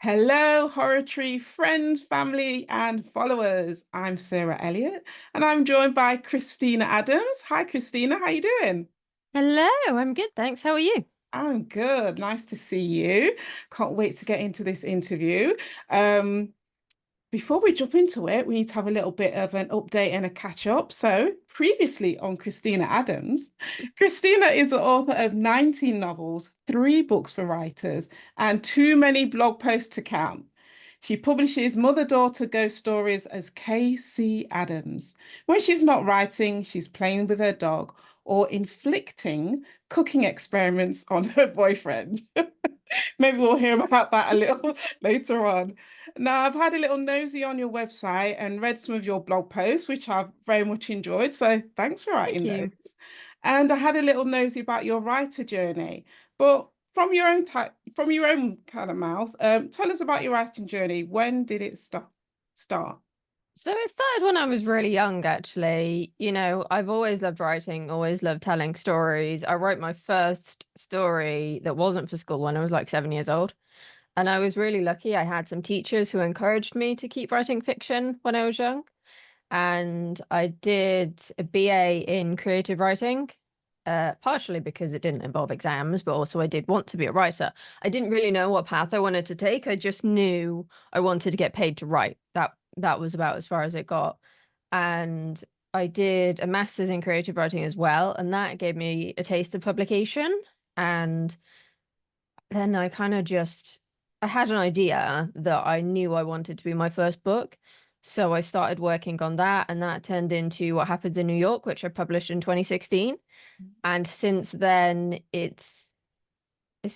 Hello, Horatory friends, family, and followers. I'm Sarah Elliott, and I'm joined by Kristina Adams. Hi, Kristina. How you doing? Hello, I'm good, thanks. How are you? I'm good. Nice to see you. Can't wait to get into this interview. Um, Before we jump into it, we need to have a little bit of an update and a catch up. So, previously on Kristina Adams, Kristina is the author of 19 novels, three books for writers, and too many blog posts to count. She publishes mother-daughter ghost stories as K.C. Adams. When she's not writing, she's playing with her dog or inflicting cooking experiments on her boyfriend. Maybe we'll hear about that a little later on. Now, I've had a little nosy on your website and read some of your blog posts, which I've very much enjoyed. So thanks for Thank writing you. those. And I had a little nosy about your writer journey. But from your own type, from your own kind of mouth, tell us about your writing journey. When did it start? So it started when I was really young, actually. I've always loved writing, always loved telling stories. I wrote my first story that wasn't for school when I was like 7 years old. And I was really lucky. I had some teachers who encouraged me to keep writing fiction when I was young. And I did a BA in creative writing, partially because it didn't involve exams, but also I did want to be a writer. I didn't really know what path I wanted to take. I just knew I wanted to get paid to write. That was about as far as it got. And I did a master's in creative writing as well, and that gave me a taste of publication. And then I kind of just I had an idea that I knew I wanted to be my first book. So I started working on that, and that turned into What Happens in New York, which I published in 2016. And since then, it's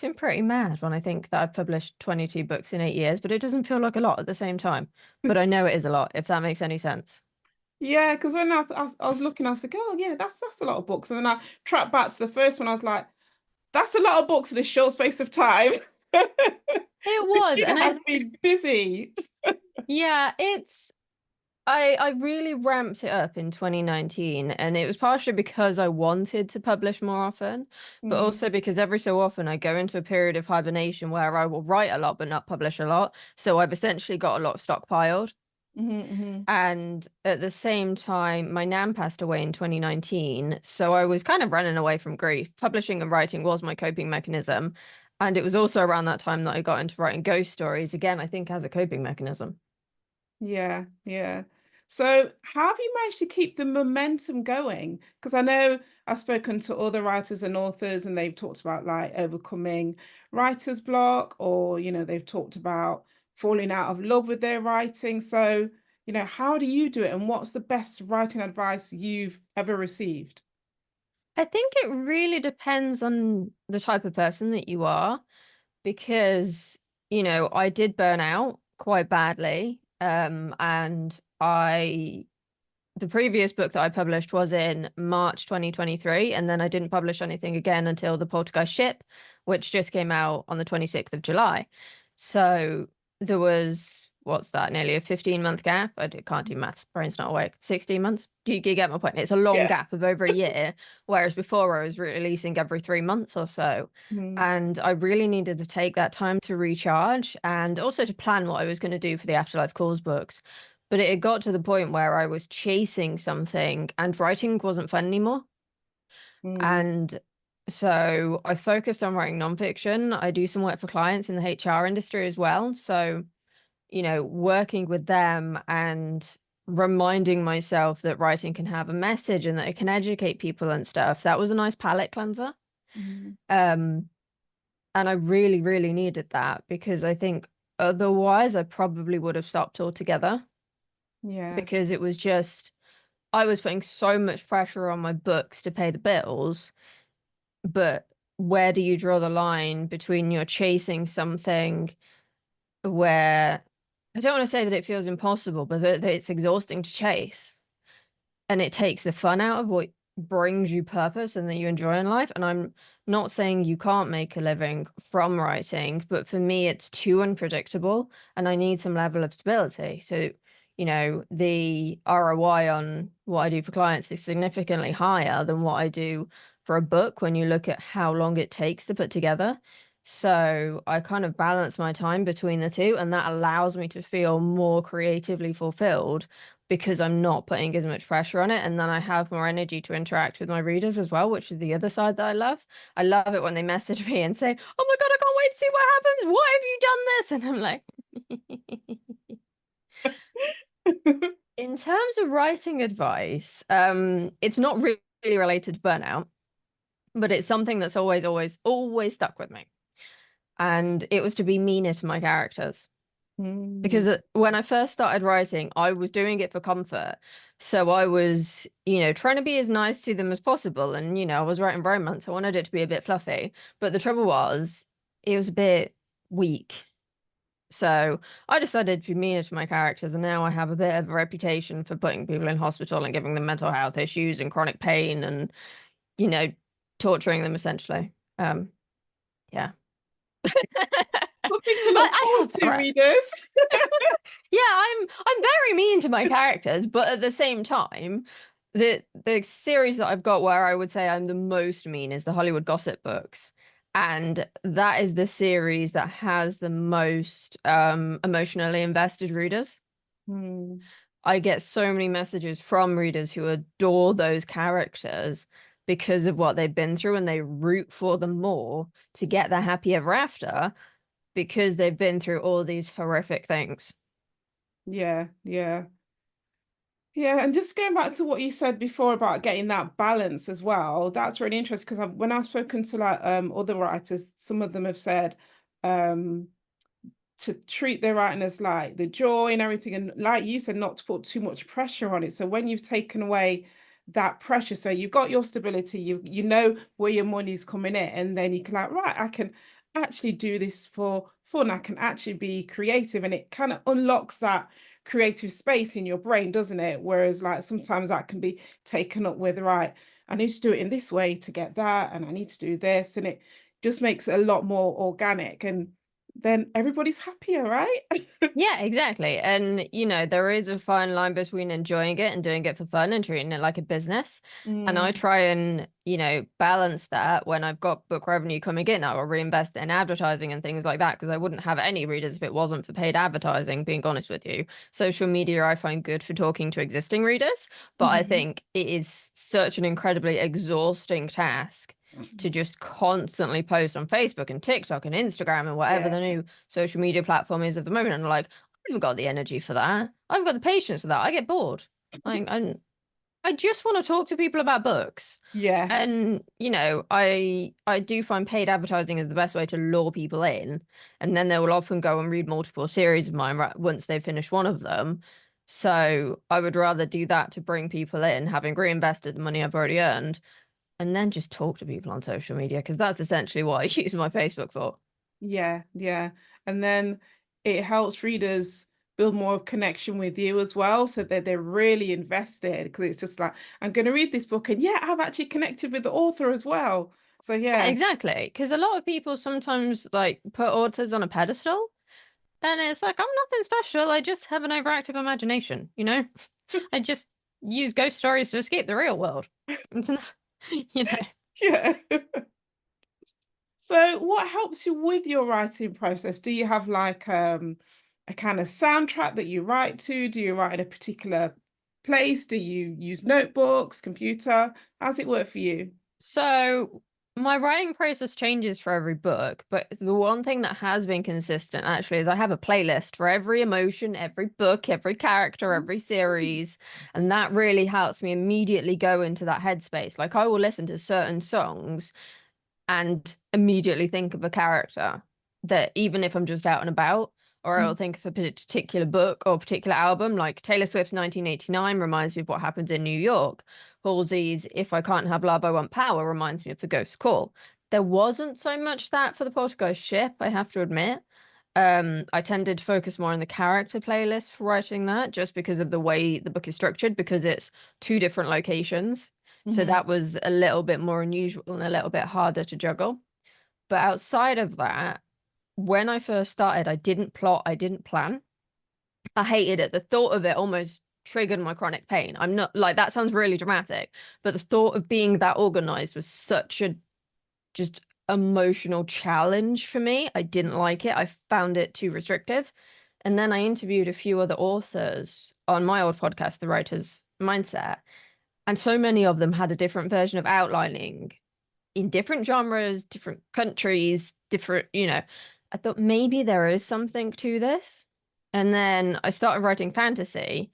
been pretty mad when I think that I've published 22 books in 8 years, but it doesn't feel like a lot at the same time. But I know it is a lot, if that makes any sense. Yeah, because when I was looking, I was like, oh yeah, that's a lot of books. And then I tracked back to the first one. I was like, that's a lot of books in a short space of time. It was, Christina and has been busy. yeah, I really ramped it up in 2019, and it was partially because I wanted to publish more often, but Mm, also because every so often I go into a period of hibernation where I will write a lot but not publish a lot. So I've essentially got a lot stockpiled. mhm. And at the same time, my nan passed away in 2019, so I was kind of running away from grief. Publishing and writing was my coping mechanism, and it was also around that time that I got into writing ghost stories, again, I think as a coping mechanism. Yeah, yeah. So, how have you managed to keep the momentum going? Because I know I've spoken to other writers and authors, and they've talked about like overcoming writer's block, or they've talked about falling out of love with their writing. So, how do you do it, and what's the best writing advice you've ever received? I think it really depends on the type of person that you are because, I did burn out quite badly. And the previous book that I published was in March 2023, and then I didn't publish anything again until The Poltergeist Ship, which just came out on the 26th of July. So there was, what's that, nearly a 15-month gap. Can't do maths, brain's not awake. 16 months? You get my point. It's a long Yeah. gap of over a year, whereas before I was releasing every 3 months or so. Mm, And I really needed to take that time to recharge and also to plan what I was going to do for the Afterlife Calls books. But it had got to the point where I was chasing something and writing wasn't fun anymore. mm, And so I focused on writing nonfiction. I do some work for clients in the HR industry as well. So, working with them and reminding myself that writing can have a message and that it can educate people and stuff, that was a nice palate cleanser. mm. Um, and I really, really needed that because I think otherwise I probably would have stopped altogether Yeah. because it was just I was putting so much pressure on my books to pay the bills, but where do you draw the line between you're chasing something where I don't want to say that it feels impossible, but that it's exhausting to chase and it takes the fun out of what brings you purpose and that you enjoy in life. And I'm not saying you can't make a living from writing, but for me, it's too unpredictable and I need some level of stability. So, the ROI on what I do for clients is significantly higher than what I do for a book when you look at how long it takes to put together. So I kind of balance my time between the two, and that allows me to feel more creatively fulfilled because I'm not putting as much pressure on it. And then I have more energy to interact with my readers as well, which is the other side that I love. I love it when they message me and say, "Oh my God, I can't wait to see what happens. Why have you done this?" And I'm like, in terms of writing advice, it's not really related to burnout, but it's something that's always, always, always stuck with me. And it was to be meaner to my characters. Because Mm. when I first started writing, I was doing it for comfort. So I was, trying to be as nice to them as possible. And, I was writing romance. I wanted it to be a bit fluffy. But the trouble was, it was a bit weak. So I decided to be meaner to my characters. And now I have a bit of a reputation for putting people in hospital and giving them mental health issues and chronic pain and, you know, torturing them essentially. Yeah. Something to But look I forward have that to, right. readers. Yeah, I'm very mean to my characters, but at the same time, the series that I've got where I would say I'm the most mean is the Hollywood Gossip books. And that is the series that has the most emotionally invested readers. Hmm. I get so many messages from readers who adore those characters because of what they've been through and they root for them more to get their happy ever after because they've been through all these horrific things. Yeah, yeah. Yeah, and just going back to what you said before about getting that balance as well, that's really interesting because when I've spoken to like other writers, some of them have said um to treat their writing as like the joy and everything, and like you said, not to put too much pressure on it. So when you've taken away that pressure, so you've got your stability, you know where your money's coming in, and then you can like, right, I can actually do this for fun. I can actually be creative, and it kind of unlocks that creative space in your brain, doesn't it? Whereas like sometimes that can be taken up with, right, I need to do it in this way to get that, and I need to do this, and it just makes it a lot more organic and then everybody's happier, right? Yeah, exactly. And, there is a fine line between enjoying it and doing it for fun and treating it like a business. And I Mm, try and, balance that when I've got book revenue coming in. I will reinvest it in advertising and things like that because I wouldn't have any readers if it wasn't for paid advertising, being honest with you. Social media I find good for talking to existing readers, but I mhm. think it is such an incredibly exhausting task to just constantly post on Facebook and TikTok and Instagram and whatever Yeah, the new social media platform is at the moment. And like, I haven't got the energy for that. I've got the patience for that. I get bored. I just want to talk to people about books. yes, And, I do find paid advertising is the best way to lure people in. And then they will often go and read multiple series of mine once they've finished one of them. So I would rather do that to bring people in, having reinvested the money I've already earned, and then just talk to people on social media because that's essentially what I use my Facebook for. yeah, yeah. And then it helps readers build more connection with you as well, so that they're really invested because it's just like, I'm going to read this book, and yeah, I've actually connected with the author as well. So Yeah, yeah, exactly. Because a lot of people sometimes like put authors on a pedestal, and it's like, I'm nothing special. I just have an overactive imagination. I just use ghost stories to escape the real world. It's not, you know. yeah. So what helps you with your writing process? Do you have like a kind of soundtrack that you write to? Do you write in a particular place? Do you use notebooks, computer? How's it work for you? So my writing process changes for every book, but the one thing that has been consistent actually is I have a playlist for every emotion, every book, every character, every series, and that really helps me immediately go into that headspace. Like I will listen to certain songs and immediately think of a character that even if I'm just out and about, or I'll Mm. think of a particular book or particular album, like Taylor Swift's 1989 reminds me of what happens in New York. Halsey's If I Can't Have Love, I Want Power reminds me of The Ghost Call. There wasn't so much that for the Poltergeist ship, I have to admit. I tended to focus more on the character playlist for writing that, just because of the way the book is structured, because it's two different locations. So Mhm. that was a little bit more unusual and a little bit harder to juggle. But outside of that, when I first started, I didn't plot, I didn't plan. I hated it. The thought of it almost triggered my chronic pain. I'm not like that sounds really dramatic, but the thought of being that organized was such a just emotional challenge for me. I didn't like it. I found it too restrictive. And then I interviewed a few other authors on my old podcast, The Writer's Mindset, and so many of them had a different version of outlining in different genres, different countries, different, I thought maybe there is something to this. And then I started writing fantasy,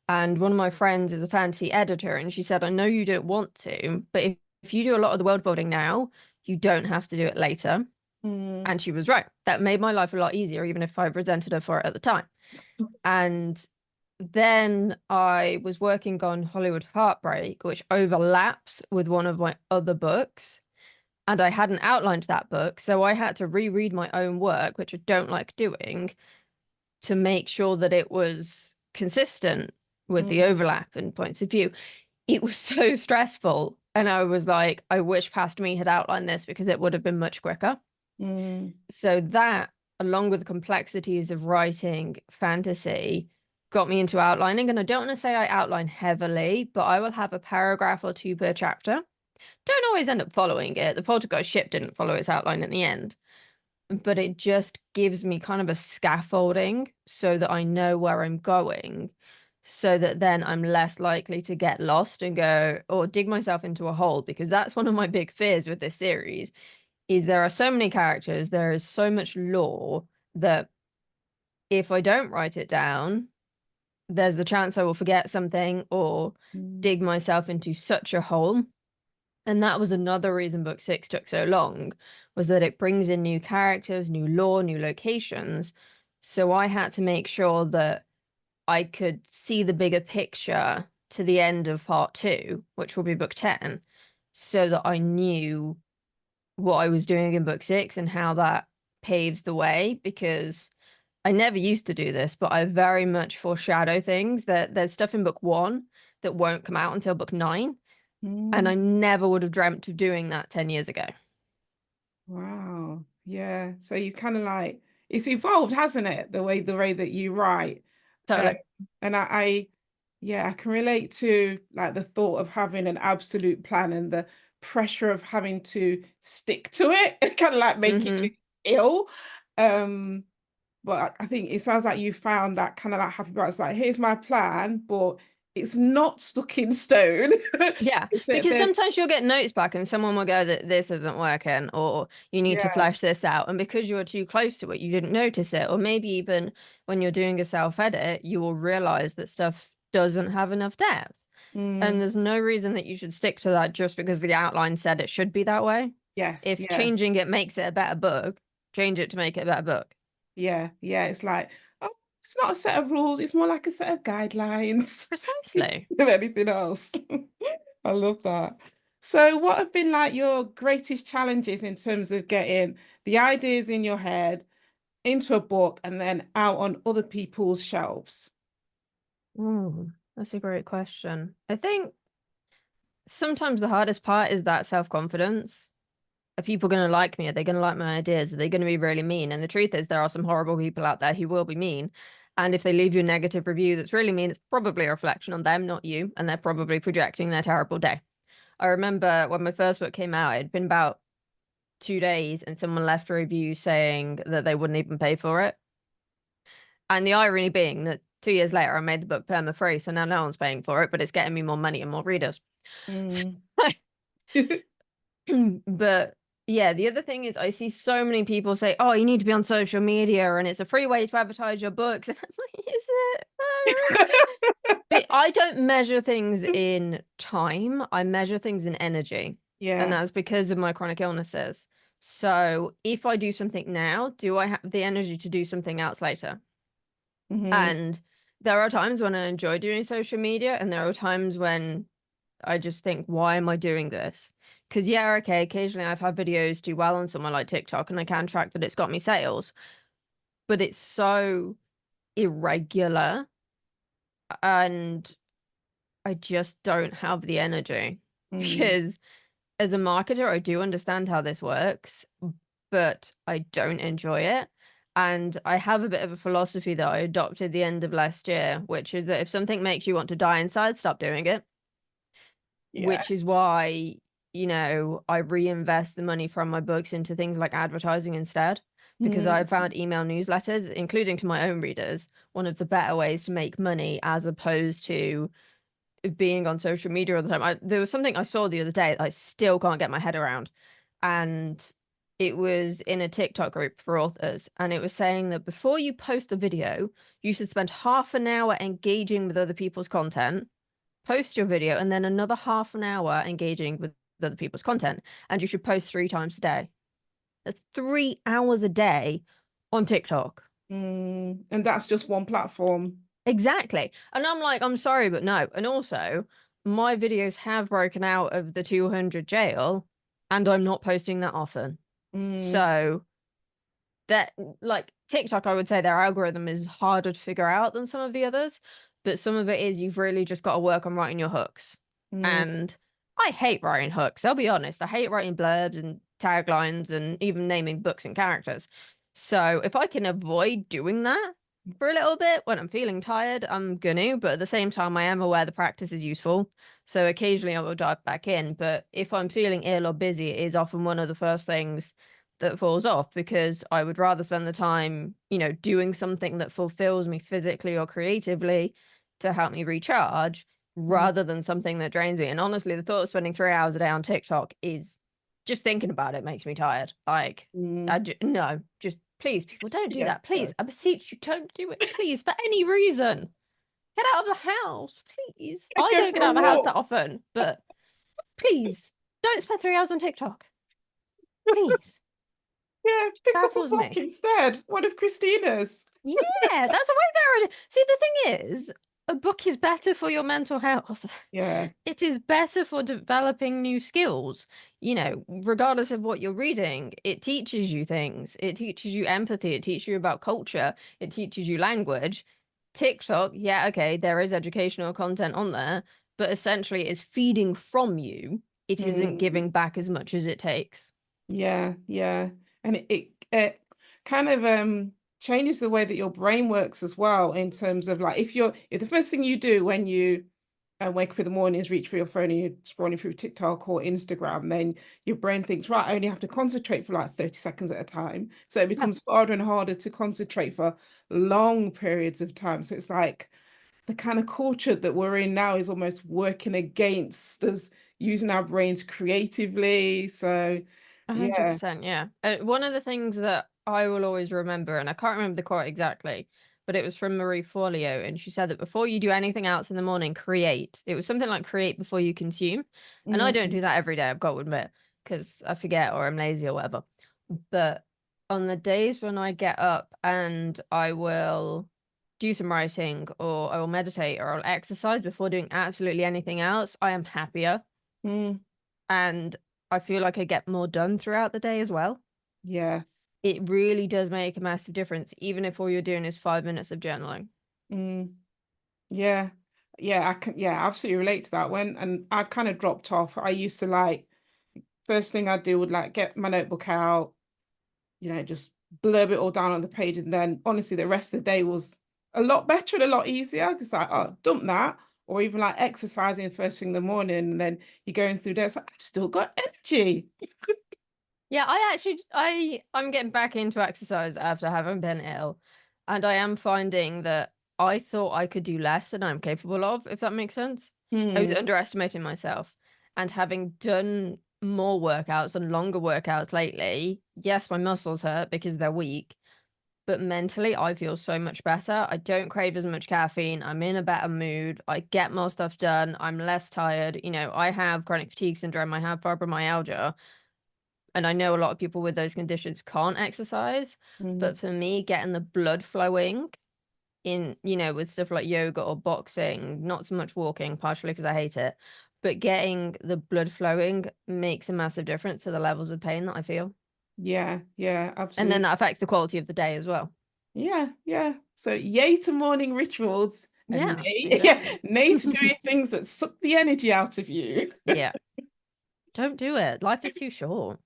and one of my friends is a fantasy editor, and she said, I know you don't want to, but if you do a lot of the world building now, you don't have to do it later. Mm. And she was right. That made my life a lot easier, even if I resented her for it at the time. And then I was working on Hollywood Heartbreak, which overlaps with one of my other books. And I hadn't outlined that book. So I had to reread my own work, which I don't like doing, to make sure that it was consistent with the Mm. overlap and points of view. It was so stressful. And I was like, I wish past me had outlined this because it would have been much quicker. Mm. So that, along with the complexities of writing fantasy, got me into outlining. And I don't want to say I outline heavily, but I will have a paragraph or two per chapter. Don't always end up following it. The Poltergeist ship didn't follow its outline in the end, but it just gives me kind of a scaffolding so that I know where I'm going, so that then I'm less likely to get lost and go or dig myself into a hole, because that's one of my big fears with this series is there are so many characters, there is so much lore that if I don't write it down, there's the chance I will forget something or Mm. dig myself into such a hole. And that was another reason book 6 took so long, was that it brings in new characters, new lore, new locations. So I had to make sure that I could see the bigger picture to the end of part 2, which will be book 10, so that I knew what I was doing in book 6 and how that paves the way, because I never used to do this, but I very much foreshadow things. That there's stuff in book 1 that won't come out until book 9, and Mm. I never would have dreamt of doing that 10 years ago. Wow. Yeah. So you kind of like it's evolved, hasn't it? The way that you write. Uh, Totally. and yeah, I can relate to like the thought of having an absolute plan and the pressure of having to stick to it. It kind of like making Hmm. you ill. Um, but I think it sounds like you found that kind of like happy balance. Like, here's my plan, but it's not stuck in stone. Yeah, It's that because there's sometimes you'll get notes back and someone will go that this isn't working, or you need to yeah. flesh this out. And because you were too close to it, you didn't notice it. Or maybe even when you're doing a self-edit, you will realize that stuff doesn't have enough depth. And Mm, there's no reason that you should stick to that just because the outline said it should be that way. yes, If yeah. changing it makes it a better book, change it to make it a better book. Yeah, yeah. It's like, oh, it's not a set of rules, it's more like a set of guidelines Precisely. than anything else. I love that. So, what have been like your greatest challenges in terms of getting the ideas in your head into a book and then out on other people's shelves? Oh, that's a great question. I think sometimes the hardest part is that self-confidence. Are people going to like me? Are they going to like my ideas? Are they going to be really mean? And the truth is, there are some horrible people out there who will be mean. And if they leave you a negative review that's really mean, it's probably a reflection on them, not you. And they're probably projecting their terrible day. I remember when my first book came out, it'd been about 2 days, and someone left a review saying that they wouldn't even pay for it. And the irony being that 2 years later, I made the book perma free. So now no one's paying for it, but it's getting me more money and more readers. Mm. But yeah, the other thing is I see so many people say, "Oh, you need to be on social media and it's a free way to advertise your books." And I'm like, "Is it?" But I don't measure things in time. I measure things in energy. And Yeah. that's because of my chronic illnesses. So if I do something now, do I have the energy to do something else later? Hmm. And there are times when I enjoy doing social media, and there are times when I just think, why am I doing this? Because, yeah, okay, occasionally I've had videos do well on somewhere like TikTok and I can track that it's got me sales, but it's so irregular and I just don't have the energy. Mm. Because as a marketer, I do understand how this works, but I don't enjoy it. And I have a bit of a philosophy that I adopted the end of last year, which is that if something makes you want to die inside, stop doing it. Yeah. Which is why, you know, I reinvest the money from my books into things like advertising instead, because I Mm, found email newsletters, including to my own readers, one of the better ways to make money as opposed to being on social media all the time. There was something I saw the other day that I still can't get my head around. And it was in a TikTok group for authors. And it was saying that before you post a video, you should spend half an hour engaging with other people's content, post your video, and then another half an hour engaging with other people's content. And you should post 3 times a day. That's 3 hours a day on TikTok. and that's just one platform. Exactly. And I'm like, I'm sorry, but no. And also, my videos have broken out of the 200 jail, and I'm not posting that often. Mm, So that, like TikTok, I would say their algorithm is harder to figure out than some of the others, but some of it is you've really just got to work on writing your hooks. mm, And I hate writing hooks. I'll be honest. I hate writing blurbs and taglines and even naming books and characters. So if I can avoid doing that for a little bit when I'm feeling tired, I'm gonna. But at the same time, I am aware the practice is useful. So occasionally I will dive back in. But if I'm feeling ill or busy, it is often one of the first things that falls off, because I would rather spend the time, you know, doing something that fulfills me physically or creatively to help me recharge mm, rather than something that drains me. And honestly, the thought of spending 3 hours a day on TikTok is, just thinking about it makes me tired. Like, mm. no, just please, people, don't do Yeah, that. Please, I beseech you, don't do it. Please, for any reason. Get out of the house, please. I go don't get for a out of the house walk. that often, but please don't spend 3 hours on TikTok. Please. Yeah, pick up a Baffles book me. instead. One of Christina's. Yeah, that's a way better idea. See, the thing is, a book is better for your mental health. Yeah. It is better for developing new skills. You know, regardless of what you're reading, it teaches you things. It teaches you empathy. It teaches you about culture. It teaches you language. TikTok, yeah, okay, there is educational content on there, but essentially it's feeding from you. It isn't Mm, giving back as much as it takes. yeah, yeah. And it kind of changes the way that your brain works as well, in terms of like, if the first thing you do when you wake up in the morning is reach for your phone and you're scrolling through TikTok or Instagram, then your brain thinks, right, I only have to concentrate for like 30 seconds at a time. So it Yeah. becomes harder and harder to concentrate for long periods of time. So it's like the kind of culture that we're in now is almost working against us using our brains creatively. So yeah. 100%, yeah. One of the things that I will always remember, and I can't remember the quote exactly, but it was from Marie Forleo, and she said that before you do anything else in the morning, create. It was something like create before you consume. And I don't Mm, do that every day, I've got to admit, because I forget or I'm lazy or whatever. But on the days when I get up and I will do some writing or I will meditate or I'll exercise before doing absolutely anything else, I am happier. mm, And I feel like I get more done throughout the day as well. yeah. It really does make a massive difference, even if all you're doing is 5 minutes of journaling. Mm, yeah. Yeah, I can, yeah, absolutely relate to that one. And I've kind of dropped off. I used to like, first thing I'd do would like get my notebook out, just blurb it all down on the page. And then honestly, the rest of the day was a lot better and a lot easier, because like, oh, dump that. Or even like exercising first thing in the morning, and then you're going through there. It's like, I've still got energy. Yeah, I'm getting back into exercise after having been ill. And I am finding that I thought I could do less than I'm capable of, if that makes sense. I was Hmm. underestimating myself. And having done more workouts and longer workouts lately, yes, my muscles hurt because they're weak, but mentally I feel so much better. I don't crave as much caffeine. I'm in a better mood. I get more stuff done. I'm less tired. You know, I have chronic fatigue syndrome. I have fibromyalgia. And I know a lot of people with those conditions can't exercise. Hmm. But for me, getting the blood flowing in, you know, with stuff like yoga or boxing, not so much walking, partially because I hate it, but getting the blood flowing makes a massive difference to the levels of pain that I feel. Yeah, yeah, And then absolutely. that affects the quality of the day as well. Yeah, yeah. So yay to morning rituals, and Yeah, nay, yeah, exactly. nay to doing things that suck the energy out of you. Yeah. Don't do it. Life is too short.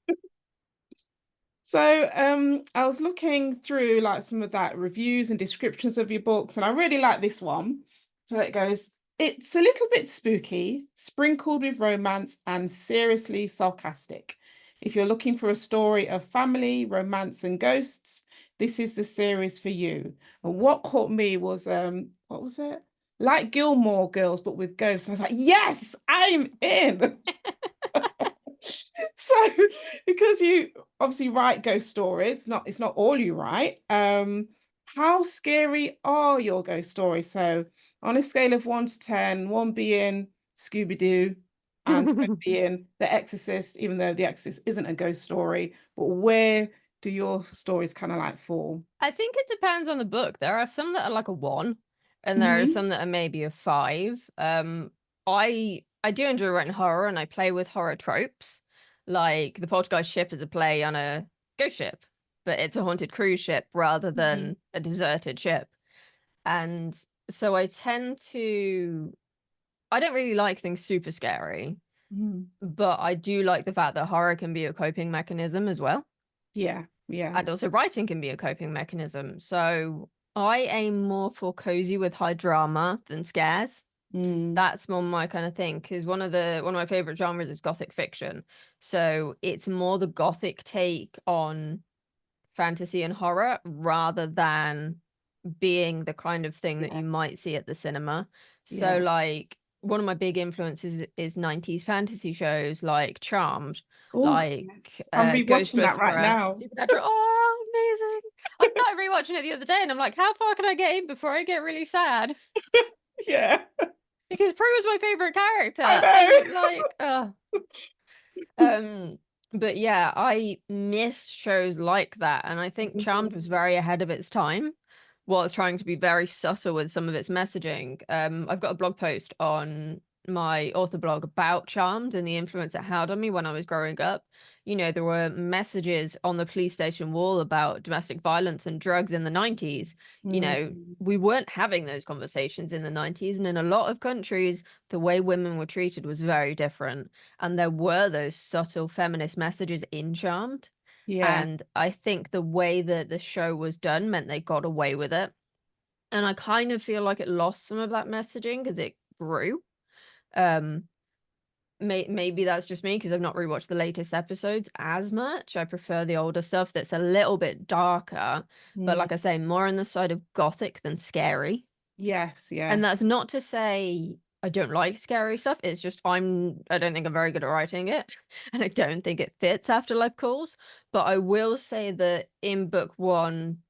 So I was looking through like some of that reviews and descriptions of your books, and I really like this one. So it goes, It's a little bit spooky, sprinkled with romance and seriously sarcastic. If you're looking for a story of family, romance, and ghosts, this is the series for you. And what caught me was what was it? Like Gilmore Girls, but with ghosts. I was like, yes, I'm in. So because you obviously write ghost stories, it's not all you write. How scary are your ghost stories? So on a scale of 1 to 10, one being Scooby-Doo and 10 being The Exorcist, even though The Exorcist isn't a ghost story, but where do your stories kind of like fall? I think it depends on the book. There are some that are like a 1, and there are Hmm. some that are maybe a 5. I do enjoy writing horror, and I play with horror tropes. Like the Poltergeist ship is a play on a ghost ship, but it's a haunted cruise ship rather Hmm. than a deserted ship. And so I don't really like things super scary, Hmm. but I do like the fact that horror can be a coping mechanism as well. Yeah, yeah. And also writing can be a coping mechanism. So I aim more for cozy with high drama than scares. Mm, That's more my kind of thing, because one of my favorite genres is gothic fiction. So it's more the gothic take on fantasy and horror rather than being the kind of thing that you yes. might see at the cinema. So Yeah. like one of my big influences is 90s fantasy shows like Charmed, Oh, like yes. I'm Ghost rewatching that right Whisperer, now. Supernatural. Oh, amazing. I started rewatching it the other day and I'm like, how far can I get in before I get really sad? Yeah, Because Prue was my favorite I character. And know. like, um, but yeah, I miss shows like that, and I think Charmed was very ahead of its time, while it's trying to be very subtle with some of its messaging. I've got a blog post on my author blog about Charmed and the influence it had on me when I was growing up. You know, there were messages on the police station wall about domestic violence and drugs in the 90s. You know, Mm, we weren't having those conversations in the 90s, and in a lot of countries, the way women were treated was very different, and there were those subtle feminist messages in Charmed. yeah. And I think the way that the show was done meant they got away with it. And I kind of feel like it lost some of that messaging because it grew. Um, maybe that's just me because I've not rewatched the latest episodes as much. I prefer the older stuff that's a little bit darker, but Mm, like I say, more on the side of gothic than scary. yes, yeah. And that's not to say I don't like scary stuff. It's just I don't think I'm very good at writing it, and I don't think it fits Afterlife Calls. But I will say that in book one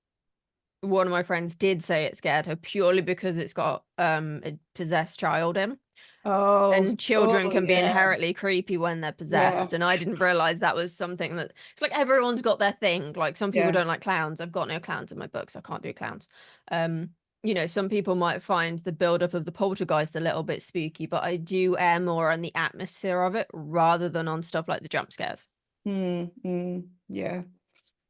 of my friends did say it scared her purely because it's got a possessed child in. Oh, And children oh, can be yeah, inherently creepy when they're yeah, possessed. And I didn't realize that was something that it's like everyone's got their thing. Like some people yeah. don't like clowns. I've got no clowns in my books. I can't do clowns. Um, you know, some people might find the build-up of the poltergeist a little bit spooky, but I do err more on the atmosphere of it rather than on stuff like the jump scares. Yeah.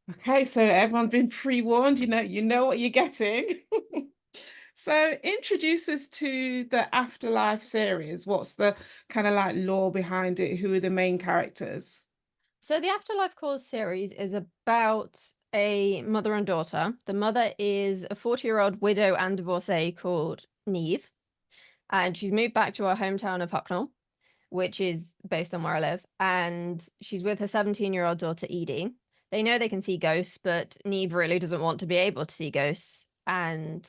Okay, so everyone's been pre-warned, you know what you're getting. So introduce us to the Afterlife series. What's the kind of like lore behind it? Who are the main characters? So the Afterlife Calls series is about a mother and daughter. The mother is a 40-year-old widow and divorcee called Niamh, and she's moved back to her hometown of Hucknall, which is based on where I live, and she's with her 17-year-old daughter Edie. They know they can see ghosts, but Niamh really doesn't want to be able to see ghosts, and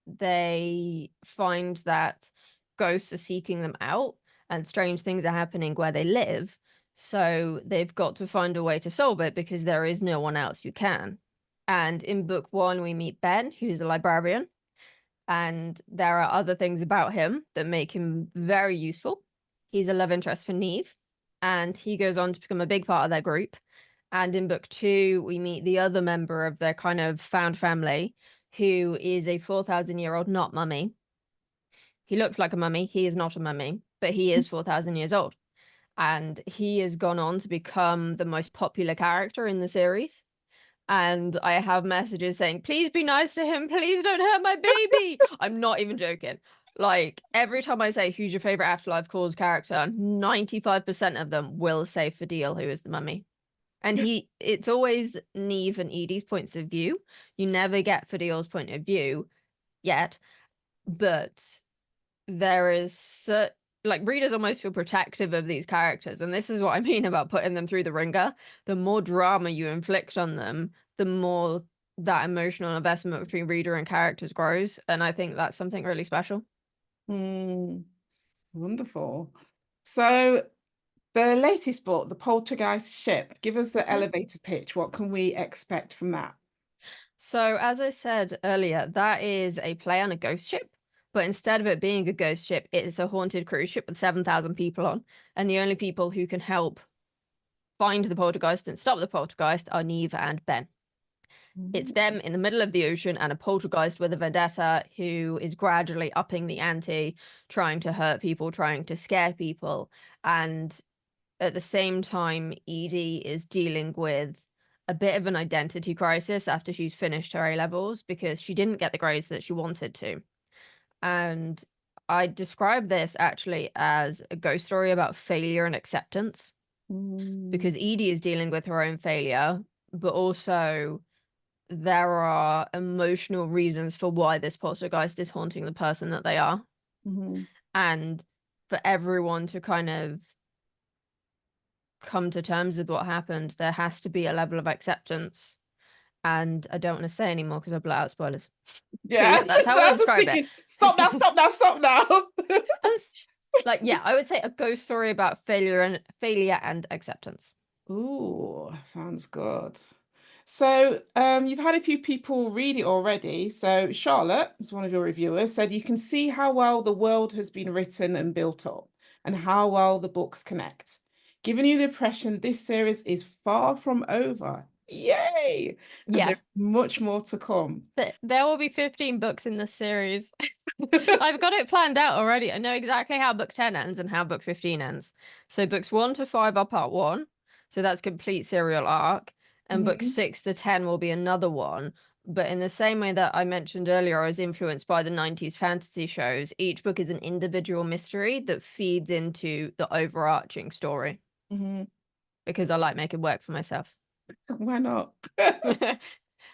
they find that ghosts are seeking them out and strange things are happening where they live. So they've got to find a way to solve it because there is no one else who can. And in book one, we meet Ben, who's a librarian, and there are other things about him that make him very useful. He's a love interest for Niamh, and he goes on to become a big part of their group. And in book two, we meet the other member of their kind of found family, who is a 4,000-year-old not mummy. He looks like a mummy. He is not a mummy, but he is 4,000 years old. And he has gone on to become the most popular character in the series. And I have messages saying, please be nice to him. Please don't hurt my baby. I'm not even joking. Like every time I say, who's your favorite Afterlife Calls character, 95% of them will say Fadil, who is the mummy. And it's always Niamh and Edie's points of view. You never get Fadil's point of view yet, but there is like readers almost feel protective of these characters, and this is what I mean about putting them through the ringer. The more drama you inflict on them, the more that emotional investment between reader and characters grows, and I think that's something really special. Mm, wonderful. So the latest book, The Poltergeist Ship, give us the Mhm. elevator pitch. What can we expect from that? So, as I said earlier, that is a play on a ghost ship, but instead of it being a ghost ship, it's a haunted cruise ship with 7,000 people on, and the only people who can help find the poltergeist and stop the poltergeist are Niamh and Ben. It's Mm, them in the middle of the ocean and a poltergeist with a vendetta who is gradually upping the ante, trying to hurt people, trying to scare people. And at the same time, Edie is dealing with a bit of an identity crisis after she's finished her A levels because she didn't get the grades that she wanted to. And I describe this actually as a ghost story about failure and acceptance mm, because Edie is dealing with her own failure, but also there are emotional reasons for why this poltergeist is haunting the person that they are. mhm. And for everyone to kind of come to terms with what happened, there has to be a level of acceptance. And I don't want to say anymore because I'll blow out spoilers. But Yeah, yeah, that's how so I I was just describe it. thinking, stop now, stop now, stop now. And like, yeah, I would say a ghost story about failure and acceptance. Ooh, sounds good. So, you've had a few people read it already. So, Charlotte, as one of your reviewers, said you can see how well the world has been written and built up, and how well the books connect, giving you the impression this series is far from over. Yay! And Yeah, there's much more to come. there will be 15 books in this series. I've got it planned out already. I know exactly how book 10 ends and how book 15 ends. So books 1 to 5 are part 1. So that's complete serial arc. And books Mhm, 6 to 10 will be another one. But in the same way that I mentioned earlier, I was influenced by the 90s fantasy shows. Each book is an individual mystery that feeds into the overarching story mhm. because I like making work for myself. Why not? I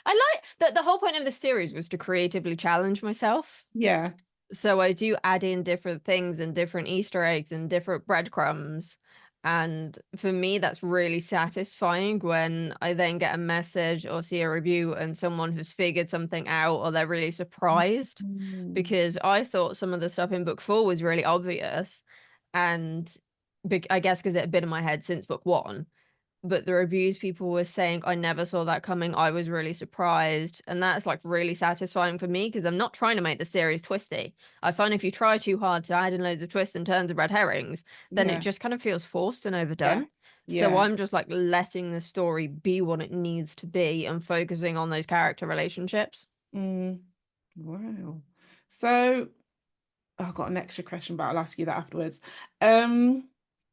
like that the whole point of the series was to creatively challenge myself. Yeah. So I do add in different things and different Easter eggs and different breadcrumbs. And for me, that's really satisfying when I then get a message or see a review and someone has figured something out or they're really surprised Mm, because I thought some of the stuff in book 4 was really obvious. And I guess because it had been in my head since book 1, but the reviews people were saying I never saw that coming. I was really surprised, and that's like really satisfying for me because I'm not trying to make the series twisty. I find if you try too hard to add in loads of twists and turns and red herrings, then it yeah. just kind of feels forced and Yes. overdone. So Yeah. I'm just like letting the story be what it needs to be and focusing on those character relationships. Mm, wow. So, I've got an extra question, but I'll ask you that afterwards. Um,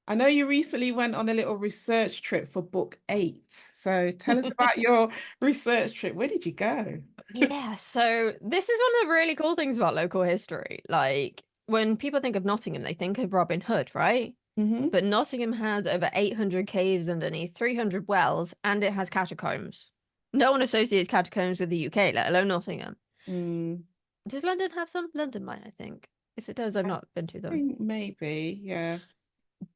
I know you recently went on a little research trip for book 8. So tell us about your research trip. Where did you go? Yeah, so this is one of the really cool things about local history. Like when people think of Nottingham, they think of Robin Hood, right? Hmm. But Nottingham has over 800 caves underneath, 300 wells, and it has catacombs. No one associates catacombs with the UK, let alone Nottingham. Mm, Does London have some? London might, I think. If it does, I've I not been to them. think maybe, yeah.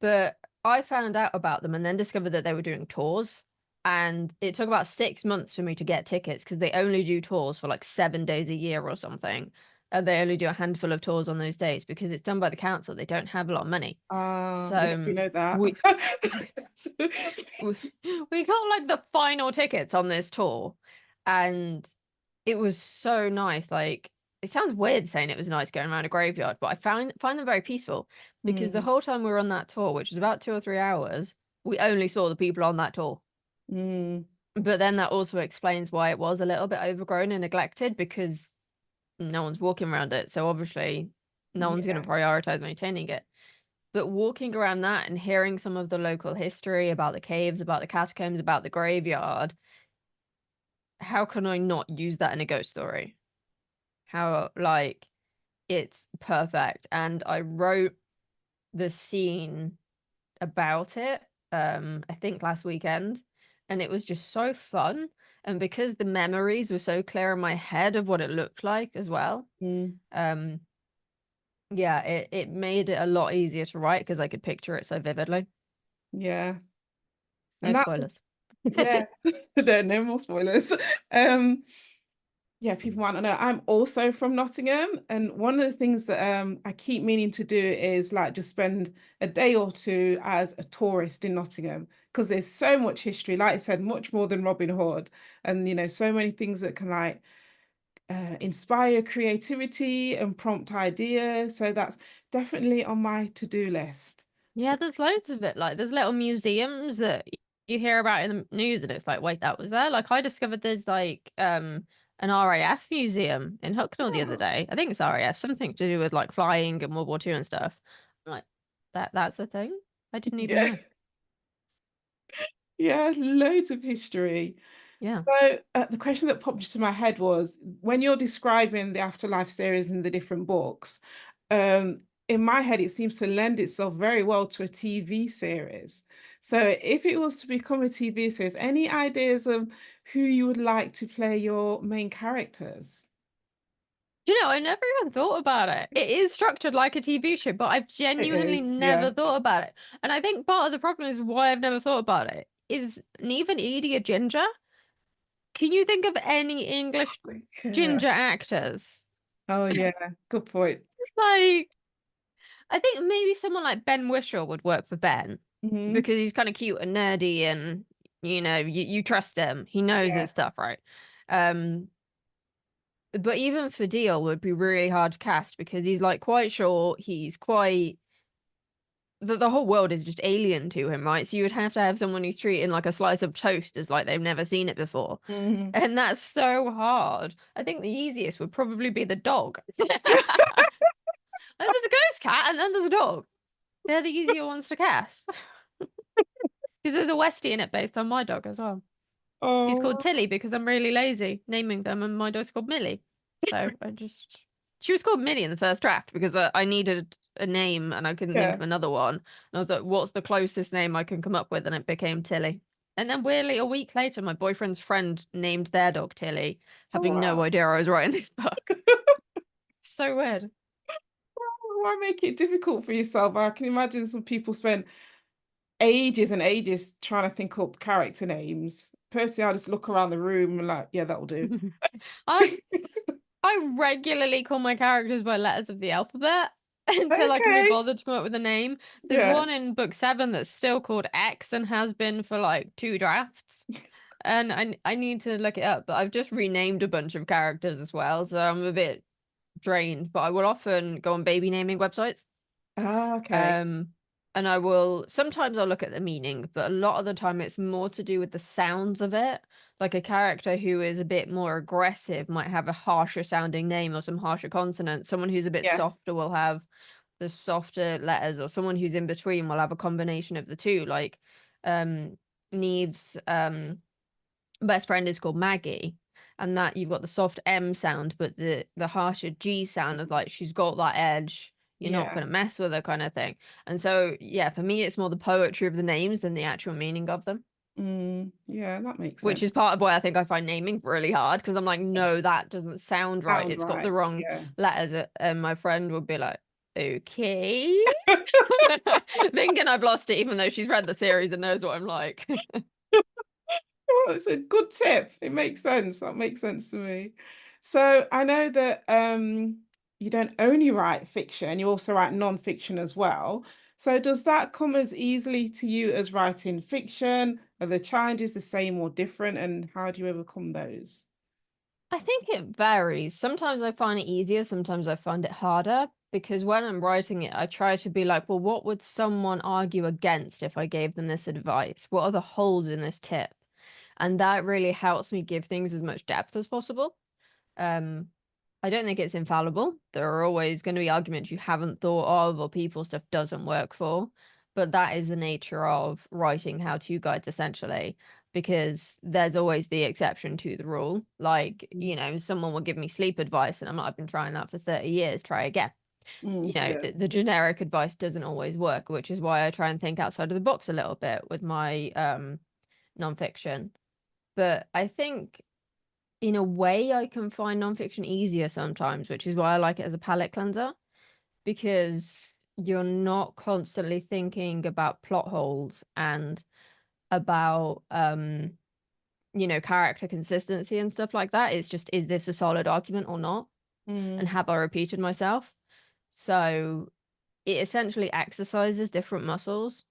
But I found out about them and then discovered that they were doing tours. And it took about 6 months for me to get tickets because they only do tours for like 7 days a year or something. And they only do a handful of tours on those days because it's done by the council. They don't have a lot of money. So Yeah, we know that. we we we got like the final tickets on this tour, and it was so nice. Like it sounds weird saying it was nice going around a graveyard, but I find them very peaceful because the Mm, whole time we were on that tour, which was about 2 or 3 hours, we only saw the people on that tour. mm, But then that also explains why it was a little bit overgrown and neglected because no one's walking around it. So obviously, no one's going to yes. prioritize maintaining it. But walking around that and hearing some of the local history about the caves, about the catacombs, about the graveyard, how can I not use that in a ghost story? How, like, it's perfect. And I wrote the scene about it, I think last weekend, and it was just so fun. And because the memories were so clear in my head of what it looked like as well, Mm, um, Yeah, it made it a lot easier to write because I could picture it so vividly. Yeah. No And that's, spoilers. yeah, no more spoilers. Um, yeah, people might not know. I'm also from Nottingham, and one of the things that I keep meaning to do is like just spend a day or two as a tourist in Nottingham because there's so much history. Like I said, much more than Robin Hood, and so many things that can like inspire creativity and prompt ideas. So that's definitely on my to-do list. Yeah, there's loads of it. Like there's little museums that you hear about in the news and it's like, wait, that was there. Like I discovered there's like an RAF museum in Hucknall the other Oh, day. I think it's RAF, something to do with like flying and World War II and stuff. I'm like, that's a thing? I didn't even yeah. know. Yeah, loads of history. Yeah. So the question that popped into my head was when you're describing the Afterlife series and the different books, in my head, it seems to lend itself very well to a TV series. So if it was to become a TV series, any ideas of who you would like to play your main characters? Do you know, I never even thought about it. It is structured like a TV show, but I've It genuinely is, yeah. never thought about it. And I think part of the problem is why I've never thought about it is Niamh and Edie a ginger? Can you think of any English Like, ginger actors? oh yeah, good point. Like, I think maybe someone like Ben Whishaw would work for Ben Hmm. because he's kind of cute and nerdy and you trust him. He knows Yeah. his stuff, right? Um, but even for Deal would be really hard to cast because he's like quite short, he's quite the whole world is just alien to him, right? So you would have to have someone who's treating like a slice of toast as like they've never seen it before. Hmm. And that's so hard. I think the easiest would probably be the dog. And there's a ghost cat and then there's a dog. They're the easier ones to cast. Because there's a Westie in it based on my dog as well. She's called Oh, Tilly because I'm really lazy naming them, and my dog's called Millie. So she was called Millie in the first draft because I needed a name and I couldn't think yeah. of another one. And I was like, what's the closest name I can come up with? And it became Tilly. And then weirdly, a week later, my boyfriend's friend named their dog Tilly, Oh, having no wow. idea I was writing this book. So weird. Why make it difficult for yourself? I can imagine some people spend ages and ages trying to think up character names. Personally, I just look around the room and like, yeah, that'll do. I I regularly call my characters by letters of the alphabet until I can be Okay. bothered to come up with a name. There's Yeah. one in book 7 that's still called X and has been for like 2 drafts. And I need to look it up, but I've just renamed a bunch of characters as well, so I'm a bit drained. But I will often go on baby naming websites. Ah, okay. Um, and I will sometimes I'll look at the meaning, but a lot of the time it's more to do with the sounds of it. Like a character who is a bit more aggressive might have a harsher sounding name or some harsher consonants. Someone who's a bit Yes. softer will have the softer letters, or someone who's in between will have a combination of the two. Like um Neve's best friend is called Maggie, and that you've got the soft M sound, but the harsher G sound is like she's got that edge. You're not Yeah. gonna mess with her, kind of thing. And so, yeah, for me, it's more the poetry of the names than the actual meaning of them, Yeah, that makes which sense. is part of why I think I find naming really hard because I'm like, no, that doesn't sound right. Sound It's got the right. wrong Yeah. letters. And my friend would be like, okay, thinking I've lost it, even though she's read the series and knows what I'm like. Well, it's a good tip. It makes sense. That makes sense to me. So I know that you don't only write fiction, you also write non-fiction as well. So does that come as easily to you as writing fiction? Are the challenges the same or different? And how do you overcome those? I think it varies. Sometimes I find it easier, sometimes I find it harder because when I'm writing it, I try to be like, well, what would someone argue against if I gave them this advice? What are the holes in this tip? And that really helps me give things as much depth as possible. Um, I don't think it's infallible. There are always going to be arguments you haven't thought of or people stuff doesn't work for. But that is the nature of writing how-to guides, essentially, because there's always the exception to the rule. Like, someone will give me sleep advice, and I'm like, I've been trying that for 30 years, try again. Yeah. The generic advice doesn't always work, which is why I try and think outside of the box a little bit with my nonfiction. But I think in a way I can find nonfiction easier sometimes, which is why I like it as a palate cleanser. because you're not constantly thinking about plot holes and about character consistency and stuff like that. It's just, is this a solid argument or not? And Mm. have I repeated myself? So it essentially exercises different muscles.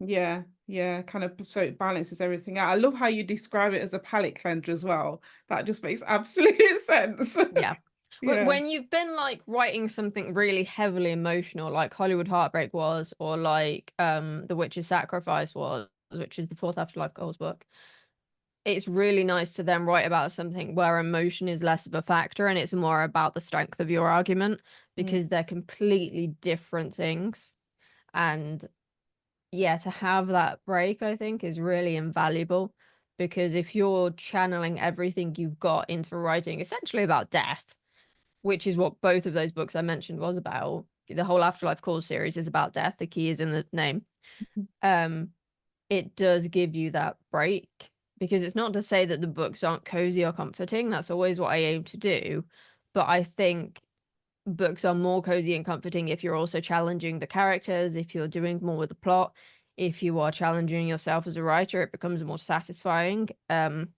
Yeah, yeah, kind of so it balances everything out. I love how you describe it as a palate cleanser as well. That just makes absolute sense. Yeah. Yeah. When you've been like writing something really heavily emotional, like Hollywood Heartbreak was, or like The Witch's Sacrifice was, which is the fourth Afterlife Calls book, it's really nice to then write about something where emotion is less of a factor and it's more about the strength of your argument, Mm. because they're completely different things. And yeah, to have that break, I think, is really invaluable, because if you're channeling everything you've got into writing essentially about death, which is what both of those books I mentioned was about, the whole Afterlife Calls series is about death. The key is in the name. Um, it does give you that break, because it's not to say that the books aren't cozy or comforting. That's always what I aim to do. But I think books are more cozy and comforting if you're also challenging the characters, if you're doing more with the plot, if you are challenging yourself as a writer, it becomes more satisfying. And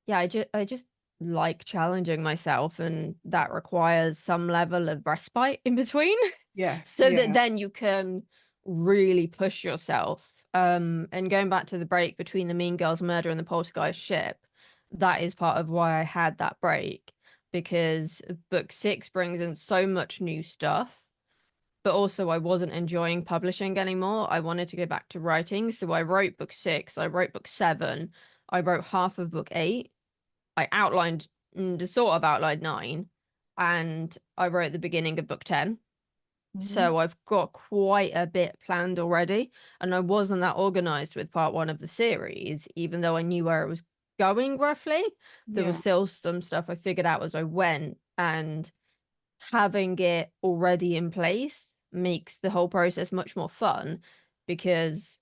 yeah, I just like challenging myself, and that requires some level of respite in between, Yes, so that yeah. then you can really push yourself. And going back to the break between the Mean Girls murder and the Poltergeist ship, that is part of why I had that break, because book 6 brings in so much new stuff, but also I wasn't enjoying publishing anymore. I wanted to go back to writing, so I wrote book 6, I wrote book 7, I wrote half of book 8, I outlined the sort of outlined 9, and I wrote the beginning of book 10. Mhm. So I've got quite a bit planned already, and I wasn't that organized with part 1 of the series, even though I knew where it was going roughly. There was Yeah. still some stuff I figured out as I went, and having it already in place makes the whole process much more fun, because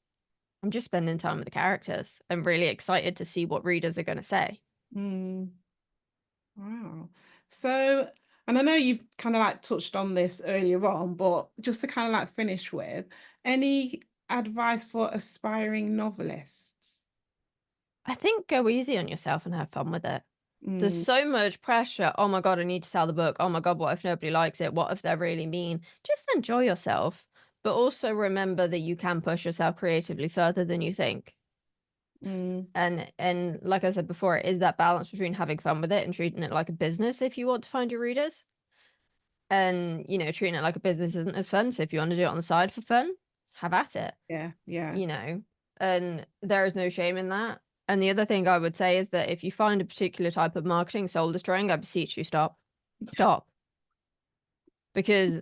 I'm just spending time with the characters. I'm really excited to see what readers are going to say. Mm. Wow. So, and I know you've kind of like touched on this earlier on, but just to kind of like finish with, any advice for aspiring novelists? I think go easy on yourself and have fun with it. There's Mm. so much pressure. Oh my God, I need to sell the book. Oh my God, what if nobody likes it? What if they're really mean? Just enjoy yourself, but also remember that you can push yourself creatively further than you think. Mm. And like I said before, it is that balance between having fun with it and treating it like a business if you want to find your readers. And, treating it like a business isn't as fun. So if you want to do it on the side for fun, have at it. Yeah, yeah. you know, and there is no shame in that. And the other thing I would say is that if you find a particular type of marketing soul destroying, I beseech you, stop. Stop. Because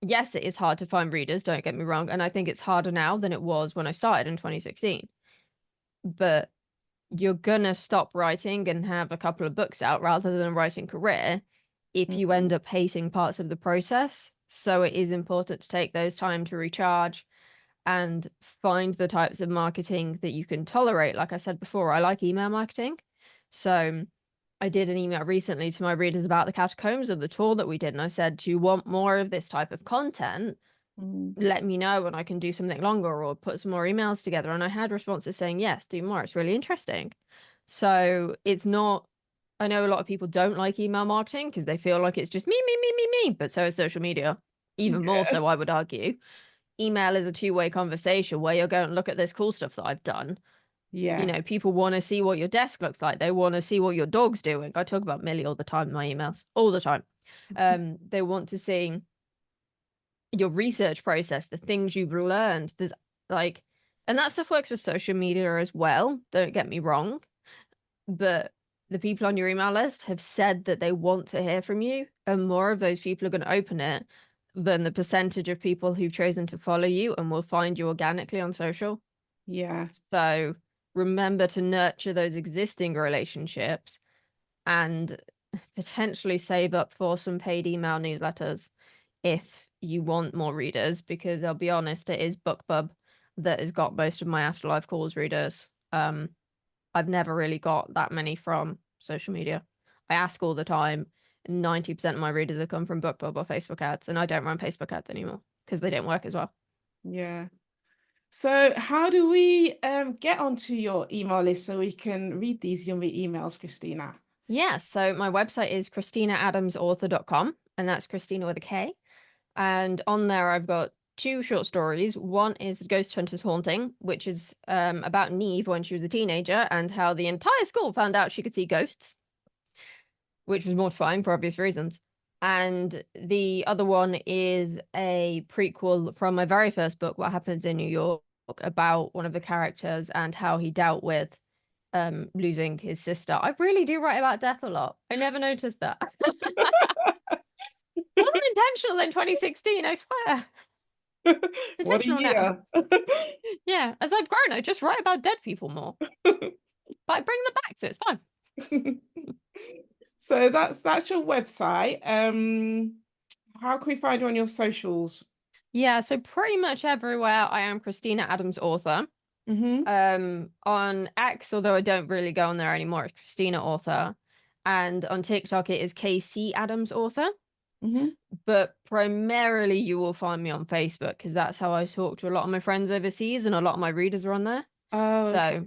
yes, it is hard to find readers, don't get me wrong. And I think it's harder now than it was when I started in 2016. But you're gonna stop writing and have a couple of books out rather than a writing career if you Mm. end up hating parts of the process. So it is important to take those time to recharge and find the types of marketing that you can tolerate. Like I said before, I like email marketing. So I did an email recently to my readers about the catacombs of the tour that we did. And I said, do you want more of this type of content? Mm. Let me know and I can do something longer or put some more emails together. And I had responses saying, yes, do more. It's really interesting. So it's not, I know a lot of people don't like email marketing because they feel like it's just me, me, me, me, me. But so is social media. Even more Yeah. so, I would argue. Email is a two-way conversation where you're going, look at this cool stuff that I've done. Yes. People want to see what your desk looks like. They want to see what your dog's doing. I talk about Millie all the time in my emails, all the time. They want to see your research process, the things you've learned. There's like, and that stuff works with social media as well. Don't get me wrong, but the people on your email list have said that they want to hear from you, and more of those people are going to open it than the percentage of people who've chosen to follow you and will find you organically on social. Yeah. So remember to nurture those existing relationships and potentially save up for some paid email newsletters if you want more readers, because I'll be honest, it is BookBub that has got most of my Afterlife Calls readers. I've never really got that many from social media. I ask all the time, 90% of my readers have come from BookBub or Facebook ads, and I don't run Facebook ads anymore because they don't work as well. Yeah. So how do we get onto your email list so we can read these yummy emails, Kristina? Yeah, so my website is KristinaAdamsAuthor.com, and that's Kristina with a K. And on there, I've got 2 short stories. One is The Ghost Hunter's Haunting, which is about Niamh when she was a teenager and how the entire school found out she could see ghosts, which was mortifying for obvious reasons. And the other one is a prequel from my very first book, What Happens in New York, about one of the characters and how he dealt with losing his sister. I really do write about death a lot. I never noticed that. It wasn't intentional in 2016, I swear. It's What a intentional now. year. Yeah, as I've grown, I just write about dead people more. But I bring them back, so it's fine. So that's your website. How can we find you on your socials? Yeah, so pretty much everywhere I am Kristina Adams author. On X, although I don't really go on there anymore, it's Kristina author. And on TikTok it is K.C. Adams author. But primarily you will find me on Facebook because that's how I talk to a lot of my friends overseas and a lot of my readers are on there. Oh, So okay.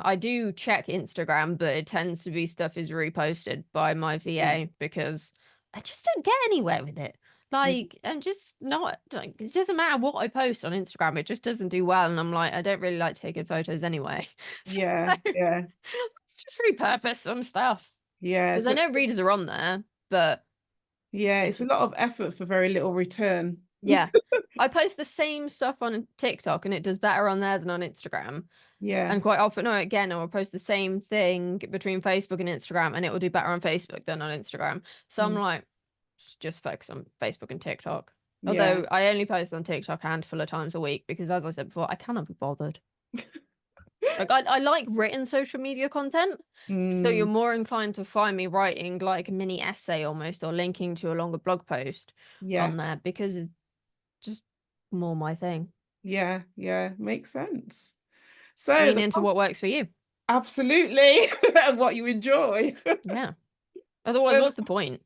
I do check Instagram, but it tends to be stuff is reposted by my VA because I just don't get anywhere with it. Like, I'm just not like, it doesn't matter what I post on Instagram, it just doesn't do well. And I'm like, I don't really like taking photos anyway. So Yeah, yeah, let's just repurpose some stuff. yeah. Because I know readers are on there, but Yeah, it's it's a lot of effort for very little return. yeah. I post the same stuff on TikTok and it does better on there than on Instagram. Yeah. And quite often, no, again, I will post the same thing between Facebook and Instagram, and it will do better on Facebook than on Instagram. So I'm like, just focus on Facebook and TikTok. Yeah. Although I only post on TikTok a handful of times a week because, as I said before, I cannot be bothered. Like I like written social media content, so you're more inclined to find me writing like a mini essay almost or linking to a longer blog post Yeah. on there because it's just more my thing. Yeah. Yeah. Makes sense. So Lean into what works for you. absolutely what you enjoy. Yeah. Otherwise, So what's the point?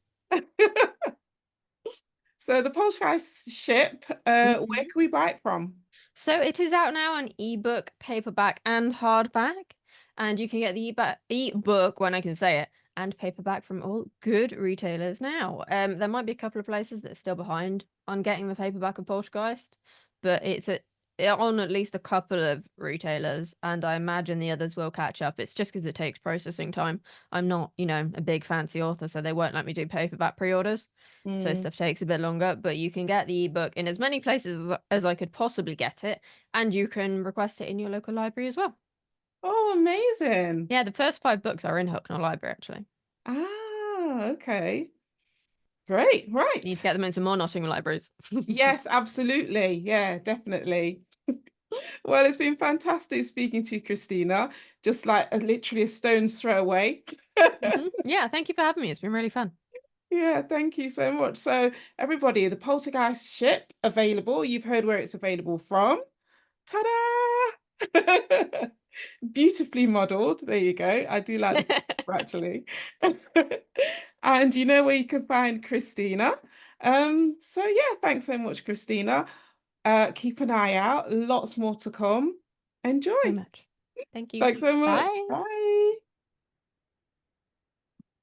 so the Poltergeist ship, where can we buy it from? So it is out now on ebook, paperback, and hardback. And you can get the ebook when I can say it, and paperback from all good retailers now. There might be a couple of places that are still behind on getting the paperback of Poltergeist, but on at least a couple of retailers, and I imagine the others will catch up. It's just because it takes processing time. I'm not, a big fancy author, so they won't let me do paperback pre-orders. So stuff takes a bit longer, but you can get the ebook in as many places as I could possibly get it, and you can request it in your local library as well. Oh, amazing. Yeah, the first 5 books are in Hucknall Library, actually. Ah, okay. Great. Need to Right. get them into more Nottingham libraries. Yes, absolutely. Yeah, definitely. Well, it's been fantastic speaking to you, Kristina. Just like literally a stone's throw away. Yeah, thank you for having me. It's been really fun. Yeah, thank you so much. So, everybody, the Poltergeist ship available. You've heard where it's available from. Ta-da! Beautifully modeled. There you go. I do like the picture, actually. And you know where you can find Kristina. So yeah, thanks so much, Kristina. Keep an eye out. Lots more to come. Enjoy. Very much. Thank you. Thanks so much. Bye. Bye.